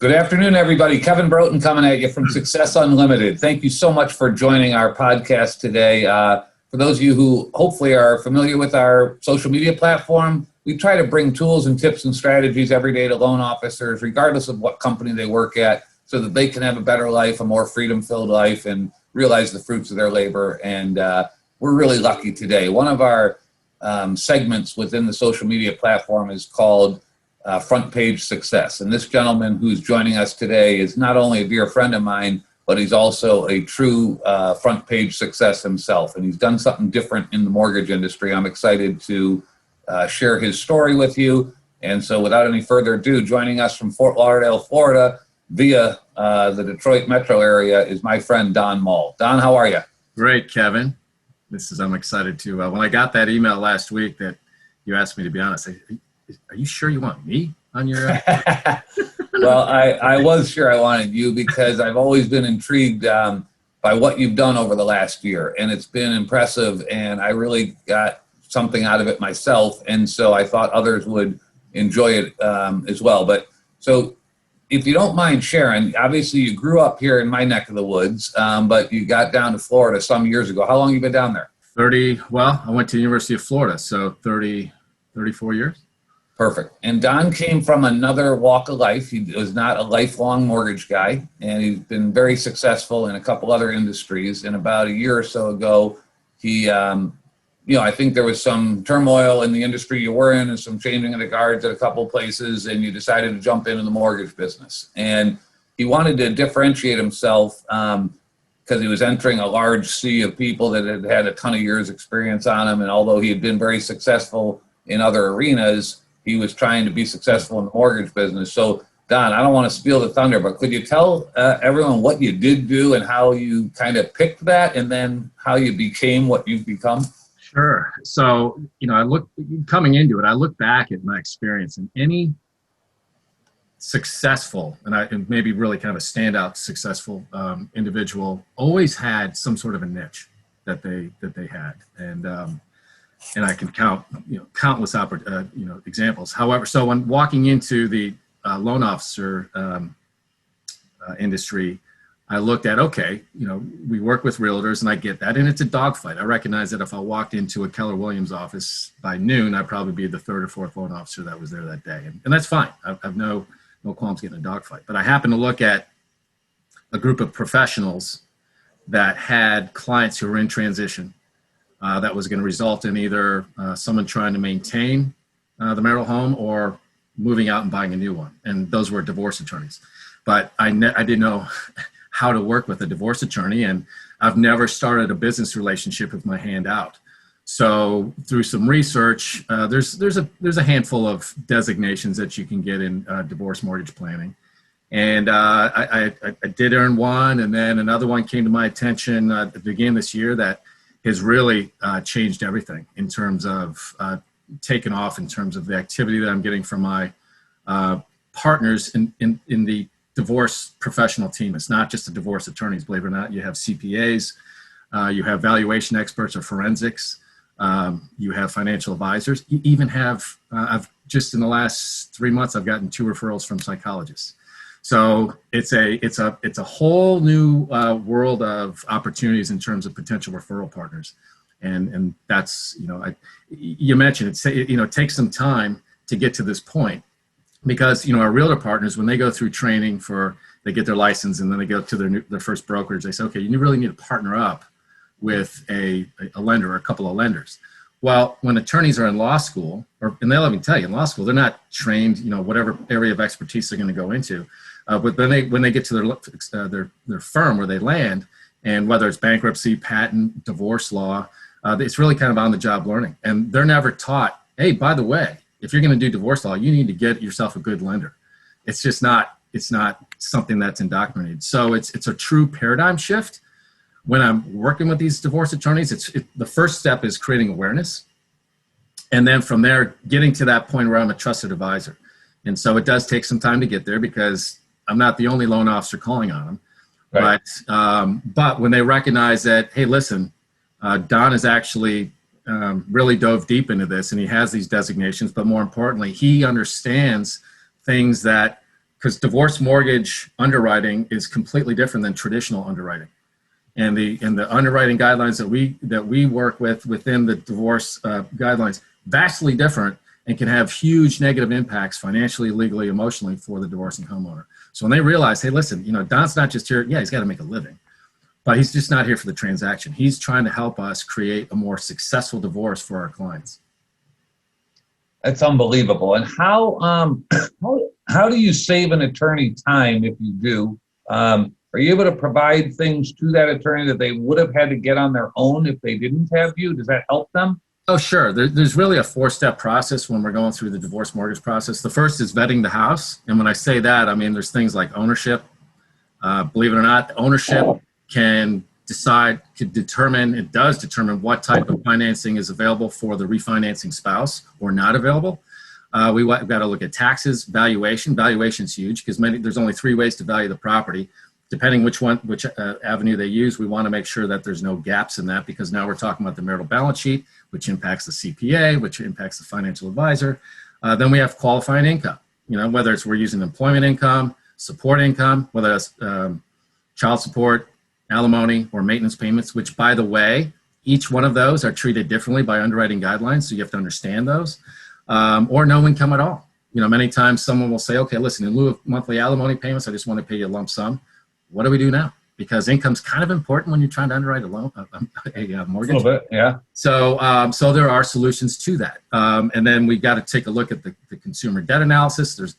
Good afternoon, everybody. Kevin Broughton coming at you from Success Unlimited. Thank you so much for joining our podcast today. For those of you who hopefully are familiar with our social media platform, we try to bring tools and tips and strategies every day to loan officers, regardless of what company they work at, so that they can have a better life, a more freedom-filled life, and realize the fruits of their labor. And we're really lucky today. One of our segments within the social media platform is called Front Page Success. And this gentleman who's joining us today is not only a dear friend of mine, but he's also a true front page success himself. And he's done something different in the mortgage industry. I'm excited to share his story with you. And so without any further ado, joining us from Fort Lauderdale, Florida, via the Detroit metro area is my friend Don Moll. Don, how are you? Great, Kevin. I'm excited to, when I got that email last week that you asked me to be honest, are you sure you want me on your? Well, I was sure I wanted you because I've always been intrigued by what you've done over the last year, and it's been impressive, and I really got something out of it myself, and so I thought others would enjoy it as well. But so if you don't mind sharing, obviously you grew up here in my neck of the woods, but you got down to Florida some years ago. How long have you been down there? I went to the University of Florida, so 34 years. Perfect. And Don came from another walk of life. He was not a lifelong mortgage guy, and he's been very successful in a couple other industries. And about a year or so ago, he, I think there was some turmoil in the industry you were in and some changing of the guards at a couple places, and you decided to jump into the mortgage business. And he wanted to differentiate himself because he was entering a large sea of people that had had a ton of years experience on him. And although he had been very successful in other arenas, he was trying to be successful in the mortgage business. So, Don, I don't want to steal the thunder, but could you tell everyone what you did do and how you kind of picked that and then how you became what you've become? Sure. So, coming into it, I look back at my experience, and any successful, and maybe really kind of a standout successful individual always had some sort of a niche that they had. And I can count, countless examples. However, so when walking into the loan officer industry, I looked at, we work with realtors, and I get that, and it's a dogfight. I recognize that if I walked into a Keller Williams office by noon, I'd probably be the third or fourth loan officer that was there that day, and that's fine. I've no qualms getting a dogfight. But I happen to look at a group of professionals that had clients who were in transition. That was going to result in either someone trying to maintain the marital home or moving out and buying a new one. And those were divorce attorneys. But I didn't know how to work with a divorce attorney, and I've never started a business relationship with my hand out. So through some research, there's a handful of designations that you can get in divorce mortgage planning. And I did earn one, and then another one came to my attention at the beginning of this year that has really changed everything in terms of taken off in terms of the activity that I'm getting from my partners in the divorce professional team. It's not just the divorce attorneys, believe it or not. You have CPAs, you have valuation experts or forensics, you have financial advisors. You even have, I've just in the last 3 months, I've gotten 2 referrals from psychologists. So it's a whole new world of opportunities in terms of potential referral partners, and that's you mentioned it takes some time to get to this point because our realtor partners, when they go through training they get their license and then they go to their first brokerage, they say, okay, you really need to partner up with a lender or a couple of lenders. Well, when attorneys are in law school, and they'll even tell you in law school, they're not trained, whatever area of expertise they're going to go into. But then when they get to their firm where they land, and whether it's bankruptcy, patent, divorce law, it's really kind of on-the-job learning. And they're never taught, hey, by the way, if you're going to do divorce law, you need to get yourself a good lender. It's just not. It's not something that's indoctrinated. So it's a true paradigm shift. When I'm working with these divorce attorneys, the first step is creating awareness. And then from there, getting to that point where I'm a trusted advisor. And so it does take some time to get there because I'm not the only loan officer calling on them. Right. But when they recognize that, hey, listen, Don has actually really dove deep into this and he has these designations, but more importantly, he understands things that because divorce mortgage underwriting is completely different than traditional underwriting. And the underwriting guidelines that we work with within the divorce guidelines, vastly different, and can have huge negative impacts financially, legally, emotionally for the divorcing homeowner. So when they realize, hey, listen, Don's not just here, yeah, he's got to make a living, but he's just not here for the transaction. He's trying to help us create a more successful divorce for our clients. That's unbelievable. And how do you save an attorney time if you do? Are you able to provide things to that attorney that they would have had to get on their own if they didn't have you? Does that help them? Oh, sure. There's really a 4-step process when we're going through the divorce mortgage process. The first is vetting the house. And when I say that, I mean, there's things like ownership. Believe it or not, ownership it does determine what type of financing is available for the refinancing spouse or not available. We've got to look at taxes, valuation. Valuation's huge because there's only 3 ways to value the property. Depending which avenue they use, we want to make sure that there's no gaps in that, because now we're talking about the marital balance sheet, which impacts the CPA, which impacts the financial advisor. Then we have qualifying income, whether we're using employment income, support income, whether that's child support, alimony, or maintenance payments, which, by the way, each one of those are treated differently by underwriting guidelines, so you have to understand those, or no income at all. Many times someone will say, okay, listen, in lieu of monthly alimony payments, I just want to pay you a lump sum. What do we do now? Because income's kind of important when you're trying to underwrite a loan, a mortgage. A little bit, yeah. So there are solutions to that. And then we got to take a look at the consumer debt analysis. There's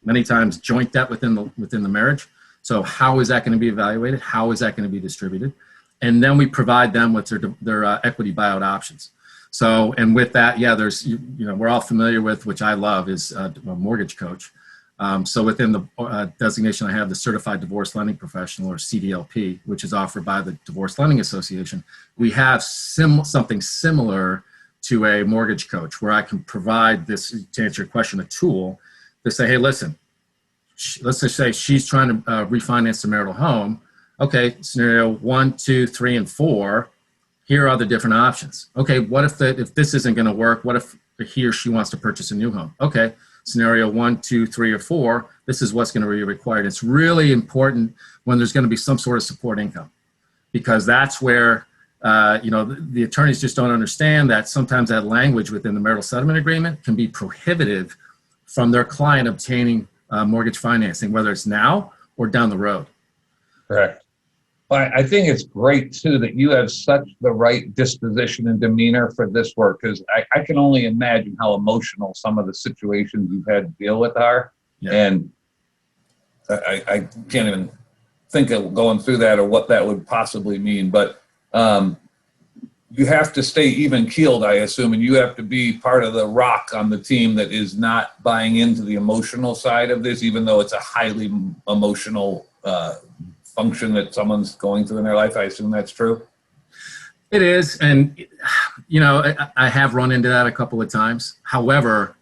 many times joint debt within the marriage. So how is that going to be evaluated? How is that going to be distributed? And then we provide them with their equity buyout options. So, and with that, yeah, there's, we're all familiar with, which I love, is a mortgage coach. So within the designation, I have the Certified Divorce Lending Professional, or CDLP, which is offered by the Divorce Lending Association. We have something similar to a mortgage coach, where I can provide this, to answer your question, a tool to say, hey, listen, let's just say she's trying to refinance the marital home. Okay, scenario 1, 2, 3, and 4. Here are the different options. Okay, what if this isn't going to work? What if he or she wants to purchase a new home? Okay. Scenario 1, 2, 3, or 4, this is what's going to be required. It's really important when there's going to be some sort of support income, because that's where, the attorneys just don't understand that sometimes that language within the marital settlement agreement can be prohibitive from their client obtaining mortgage financing, whether it's now or down the road. Correct. Well, I think it's great, too, that you have such the right disposition and demeanor for this work, because I can only imagine how emotional some of the situations you've had to deal with are. Yeah. And I can't even think of going through that or what that would possibly mean. But you have to stay even-keeled, I assume, and you have to be part of the rock on the team that is not buying into the emotional side of this, even though it's a highly emotional function that someone's going through in their life. I assume that's true. It is. And, I have run into that a couple of times. However,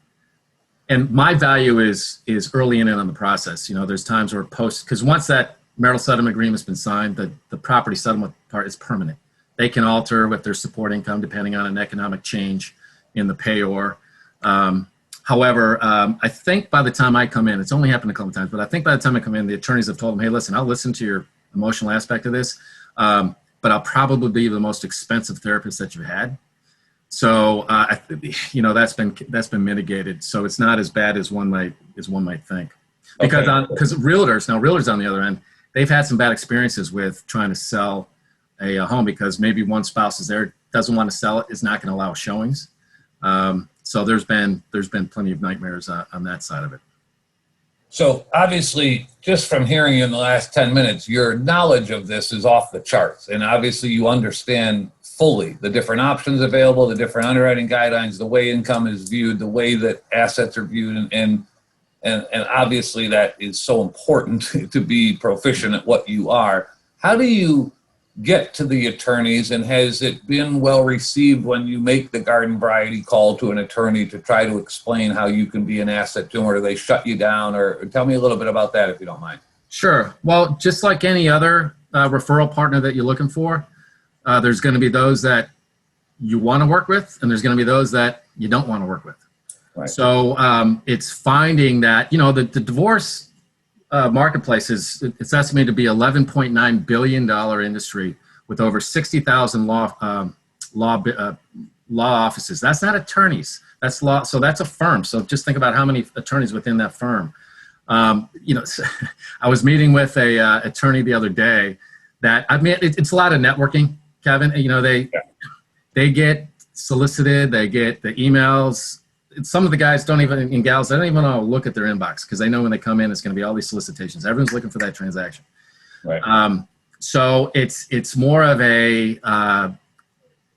and my value is early in on the process. There's times where because once that marital settlement agreement's been signed, the property settlement part is permanent. They can alter with their support income depending on an economic change in the payor. However, I think by the time I come in, it's only happened a couple of times, but I think by the time I come in, the attorneys have told them, hey, listen, I'll listen to your emotional aspect of this, but I'll probably be the most expensive therapist that you've had. So, that's been mitigated. So it's not as bad as one might think. Because realtors on the other end, they've had some bad experiences with trying to sell a home, because maybe one spouse is there, doesn't want to sell it, is not going to allow showings. So there's been plenty of nightmares on that side of it. So obviously, just from hearing you in the last 10 minutes, your knowledge of this is off the charts. And obviously you understand fully the different options available, the different underwriting guidelines, the way income is viewed, the way that assets are viewed. And obviously that is so important to be proficient at what you are. How do you get to the attorneys, and has it been well received when you make the garden variety call to an attorney to try to explain how you can be an asset to them, or do they shut you down? Or tell me a little bit about that if you don't mind. Sure. Well, just like any other referral partner that you're looking for, there's going to be those that you want to work with, and there's going to be those that you don't want to work with. Right. So it's finding that, the divorce marketplace it's estimated to be $11.9 billion industry with over 60,000 law offices. That's not attorneys. That's law. So that's a firm. So just think about how many attorneys within that firm. You know, I was meeting with a attorney the other day that, I mean, it's a lot of networking, Kevin. You know, they get solicited, they get the emails. Some of the guys don't even, and gals, they don't even want to look at their inbox because they know when they come in, it's going to be all these solicitations. Everyone's looking for that transaction. Right. So it's more of a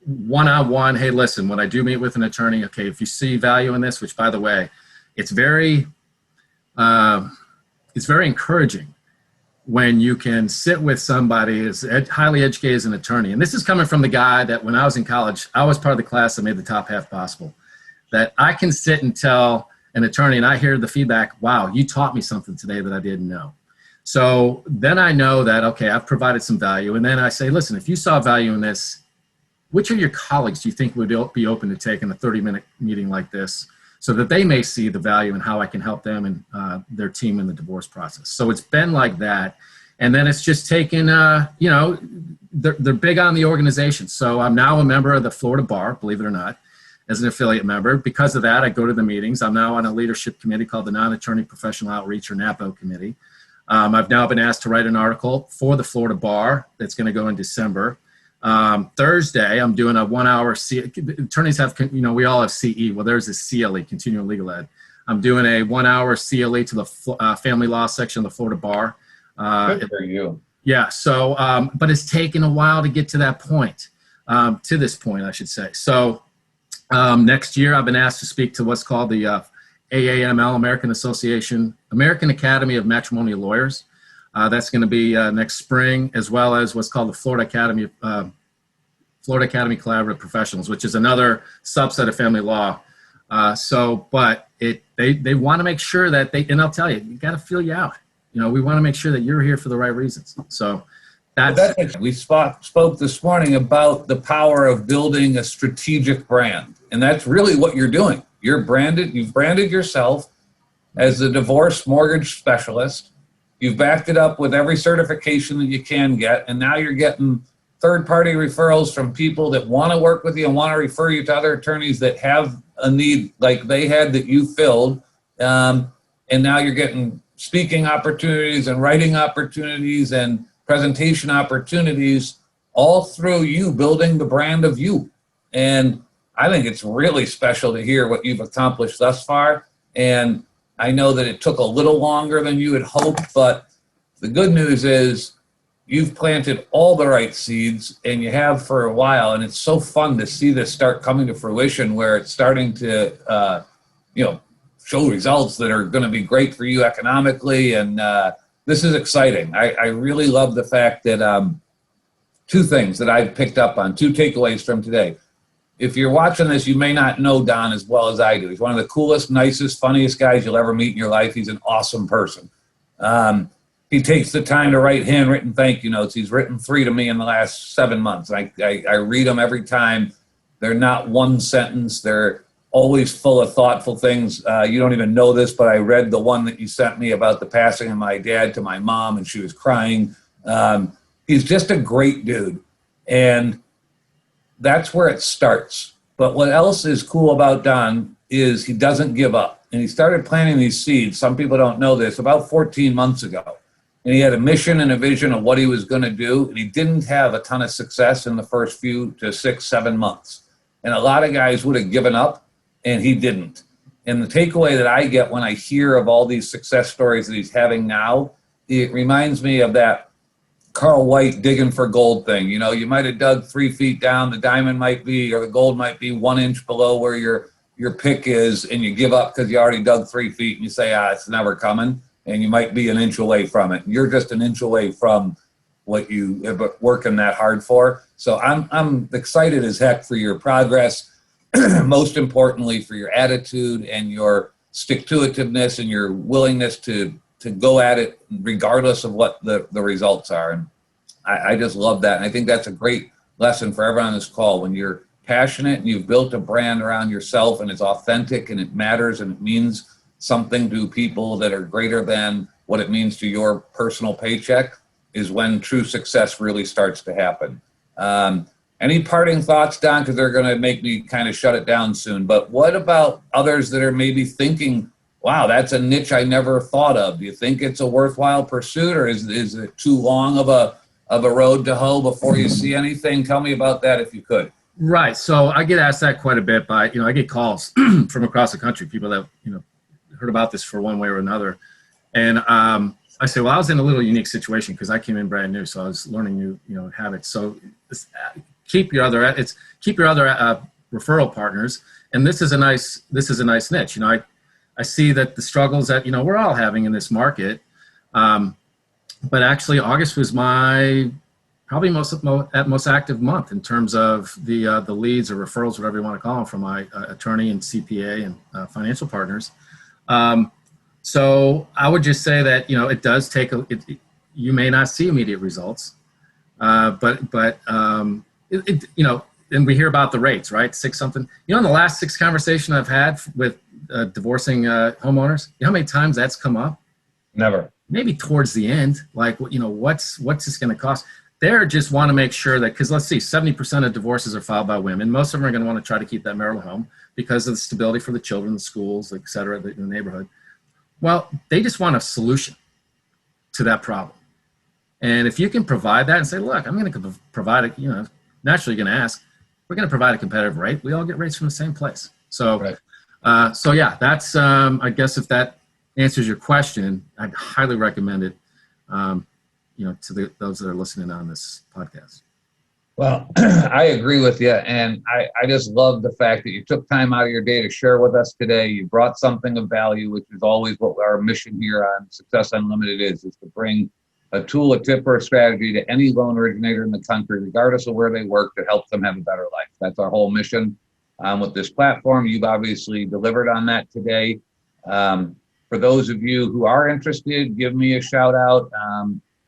one-on-one. Hey, listen, when I do meet with an attorney, okay, if you see value in this, which by the way, it's very encouraging when you can sit with somebody as highly educated as an attorney. And this is coming from the guy that when I was in college, I was part of the class that made the top half possible. That I can sit and tell an attorney and I hear the feedback, wow, you taught me something today that I didn't know. So then I know that, okay, I've provided some value. And then I say, listen, if you saw value in this, which of your colleagues do you think would be open to taking a 30-minute meeting like this so that they may see the value and how I can help them and their team in the divorce process? So it's been like that. And then it's just taken, you know, they're big on the organization. So I'm now a member of the Florida Bar, believe it or not, as an affiliate member. Because of that, I go to the meetings. I'm now on a leadership committee called the Non-Attorney Professional Outreach, or NAPO committee. I've now been asked to write an article for the Florida Bar that's going to go in December. Thursday, I'm doing a 1 hour, attorneys have, you know, we all have CE. Well, there's a CLE, Continuing Legal Ed. I'm doing a 1 hour CLE to the family law section of the Florida Bar. Good for you. Yeah. So, but it's taken a while to get to that point, to this point, I should say. So next year, I've been asked to speak to what's called the AAML, American Academy of Matrimonial Lawyers. That's going to be next spring, as well as what's called the Florida Academy Collaborative Professionals, which is another subset of family law. But they want to make sure that and I'll tell you, you got to feel you out. You know, we want to make sure that you're here for the right reasons. So we spoke this morning about the power of building a strategic brand, and that's really what you're doing. You've branded yourself as a divorce mortgage specialist. You've backed it up with every certification that you can get, and now you're getting third-party referrals from people that want to work with you and want to refer you to other attorneys that have a need like they had that you filled. And now you're getting speaking opportunities and writing opportunities and presentation opportunities all through you building the brand of you. And I think it's really special to hear what you've accomplished thus far. And I know that it took a little longer than you had hoped, but the good news is you've planted all the right seeds, and you have for a while. And it's so fun to see this start coming to fruition, where it's starting to, show results that are going to be great for you economically. And this is exciting. I really love the fact that two things that I've picked up on, two takeaways from today. If you're watching this, you may not know Don as well as I do. He's one of the coolest, nicest, funniest guys you'll ever meet in your life. He's an awesome person. He takes the time to write handwritten thank you notes. He's written 3 to me in the last 7 months. I read them every time. They're not one sentence. They're always full of thoughtful things. You don't even know this, but I read the one that you sent me about the passing of my dad to my mom, and she was crying. He's just a great dude. And that's where it starts. But what else is cool about Don is he doesn't give up. And he started planting these seeds. Some people don't know this, about 14 months ago. And he had a mission and a vision of what he was going to do. And he didn't have a ton of success in the first few to 6, 7 months. And a lot of guys would have given up, and he didn't. And the takeaway that I get when I hear of all these success stories that he's having now, it reminds me of that Carl White digging for gold thing. You know, you might have dug 3 feet down, the diamond might be, or the gold might be 1 inch below where your pick is, and you give up because you already dug 3 feet, and you say, it's never coming, and you might be an inch away from it. You're just an inch away from what you have been working that hard for. So I'm excited as heck for your progress, most importantly for your attitude and your stick-to-itiveness and your willingness to go at it regardless of what the results are. And I just love that. And I think that's a great lesson for everyone on this call. When you're passionate and you've built a brand around yourself and it's authentic and it matters and it means something to people that are greater than what it means to your personal paycheck is when true success really starts to happen. Any parting thoughts, Don? Because they're going to make me kind of shut it down soon. But what about others that are maybe thinking, wow, that's a niche I never thought of? Do you think it's a worthwhile pursuit, or is it too long of a road to hoe before you see anything? Tell me about that if you could. Right. So I get asked that quite a bit by, I get calls from across the country, people that, heard about this for one way or another. And I say, well, I was in a little unique situation because I came in brand new. So I was learning new, habits. So keep your other referral partners. And this is a nice niche. I see that the struggles that, we're all having in this market. But actually August was my probably most active month in terms of the leads or referrals, whatever you want to call them, from my attorney and CPA and financial partners. So I would just say that, it does take you may not see immediate results, but and we hear about the rates, right? 6 something. In the last 6 conversations I've had with divorcing homeowners, how many times that's come up? Never. Maybe towards the end, like, what's this going to cost? They just want to make sure that, because let's see, 70% of divorces are filed by women. Most of them are going to want to try to keep that marital home because of the stability for the children, the schools, et cetera, the neighborhood. Well, they just want a solution to that problem. And if you can provide that and say, look, I'm going to provide it, naturally you're going to ask, we're going to provide a competitive rate. We all get rates from the same place. So, right. So yeah, that's, I guess if that answers your question, I'd highly recommend it, to those that are listening on this podcast. Well, I agree with you. And I just love the fact that you took time out of your day to share with us today. You brought something of value, which is always what our mission here on Success Unlimited is to bring a tool, a tip, or a strategy to any loan originator in the country, regardless of where they work, to help them have a better life. That's our whole mission with this platform. You've obviously delivered on that today. For those of you who are interested, give me a shout out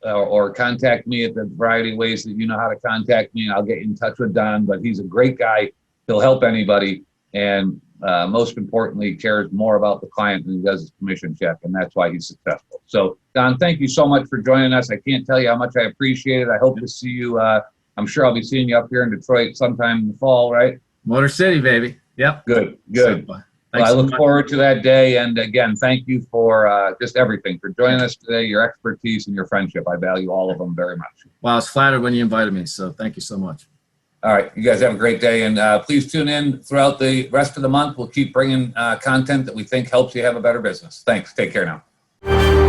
or contact me at the variety of ways that you know how to contact me, and I'll get you in touch with Don. But he's a great guy. He'll help anybody. And most importantly, cares more about the client than he does his commission check. And that's why he's successful. So Don, thank you so much for joining us. I can't tell you how much I appreciate it. I hope to see you. I'm sure I'll be seeing you up here in Detroit sometime in the fall, right? Motor City, baby. Yep. Good. So, well, I look forward to that day. And again, thank you for just everything, for joining us today, your expertise and your friendship. I value all of them very much. Well, I was flattered when you invited me. So thank you so much. All right. You guys have a great day. And please tune in throughout the rest of the month. We'll keep bringing content that we think helps you have a better business. Thanks. Take care now.